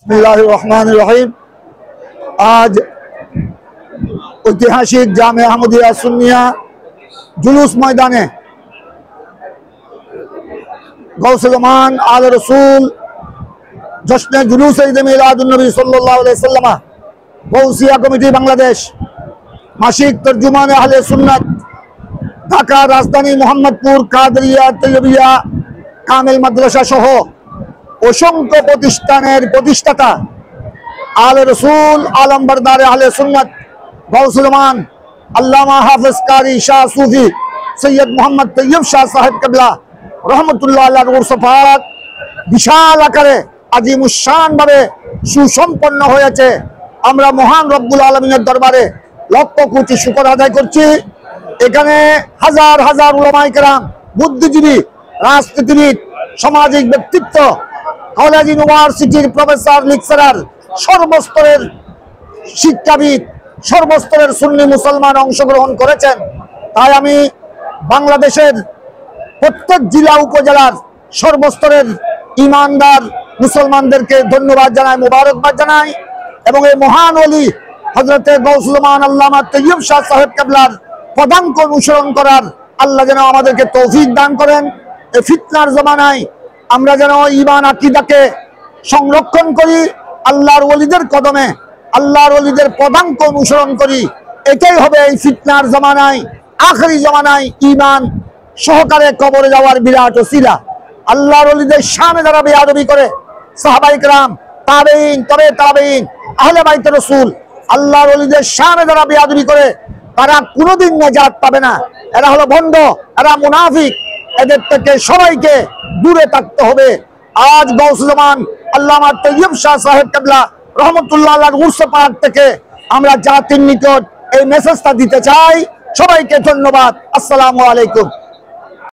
बिस्मिल्लाहिर रहमानिर रहीम। आज ऐतिहासिक जामे अहमदिया सुन्निया जुलूस मैदाने गौसे ज़मान आले रसूल जश्न जुलूस ईद मिलादुन नबी सल्लल्लाहु अलैहि वसल्लम गौसिया कमिटी बांग्लादेश मासिक तर्जुमान अहले सुन्नत ढाका राजधानी मोहम्मदपुर कादरिया तैयबिया कामिल माद्रासा सह असंख्य प्रतिष्ठानेर प्रतिष्ठाता आले रसूल आलम बरदारे अहले सुन्नत गौसुल ज़मान अल्लामा हाफिज कारी शाह सूफी सैयद मोहम्मद तैयब शाह साहेब कबला रहमतुल्लाह अलैहि शफाअत विशाल आकारे আজিমুশান ভাবে সুসম্পন্ন হয়েছে। আমরা মহান রব্বুল আলামিনের দরবারে লক্ষ কোটি শুকর আদায় করছি। এখানে হাজার হাজার উলামায়ে কেরাম, বুদ্ধিজীবী, রাজনীতিবিদ, সামাজিক ব্যক্তিত্ব, কলেজ ইউনিভার্সিটির প্রফেসর লেকচারার, সর্বস্তরের শিক্ষাবিদ, সর্বস্তরের সুন্নি মুসলমান অংশগ্রহণ করেছেন। তাই আমি বাংলাদেশের প্রত্যেক জেলা উপজেলার সর্বস্তরের ইমানদার মুসলমানদেরকে ধন্যবাদ জানাই, মুবারকবাদ জানাই এবং এই মহান ওলি হযরতে গৌসুল ज़मान আল্লামা তৈয়ব শাহ সাহেব কেবলার পদাঙ্ক অনুসরণ করার আল্লাহ যেন আমাদেরকে তৌফিক দান করেন। এই ফিতনার জমানায় আমরা যেন ঈমান আকীদাকে সংরক্ষণ করি, আল্লাহর ওলিদের কদমে আল্লাহর ওলিদের পদাঙ্ক অনুসরণ করি। এটাই হবে এই ফিতনার জমানায়, আখেরি জমানায় ঈমান সহকারে কবরে যাওয়ার বিরাট ওসিলা। আল্লাহর ওলিদের শানে যারা বেয়াদবি করে, সাহাবায়ে কেরাম, তাবেঈন, তবে তাবেঈন, আহলে বাইতে রাসূল, আল্লাহর ওলিদের শানে যারা বেয়াদবি করে তারা কোনোদিন নাজাত পাবে না। এরা হলো ভণ্ড, এরা মুনাফিক। এদের থেকে সবাইকে দূরে থাকতে হবে। আজ গৌসুল ज़मान আল্লামা তৈয়ব শাহ সাহেব কেবলা রহমতুল্লাহ আলাইহির উরস পাক থেকে আমরা জাতির নিকট এই মেসেজটা দিতে চাই। সবাইকে ধন্যবাদ। আসসালামু আলাইকুম।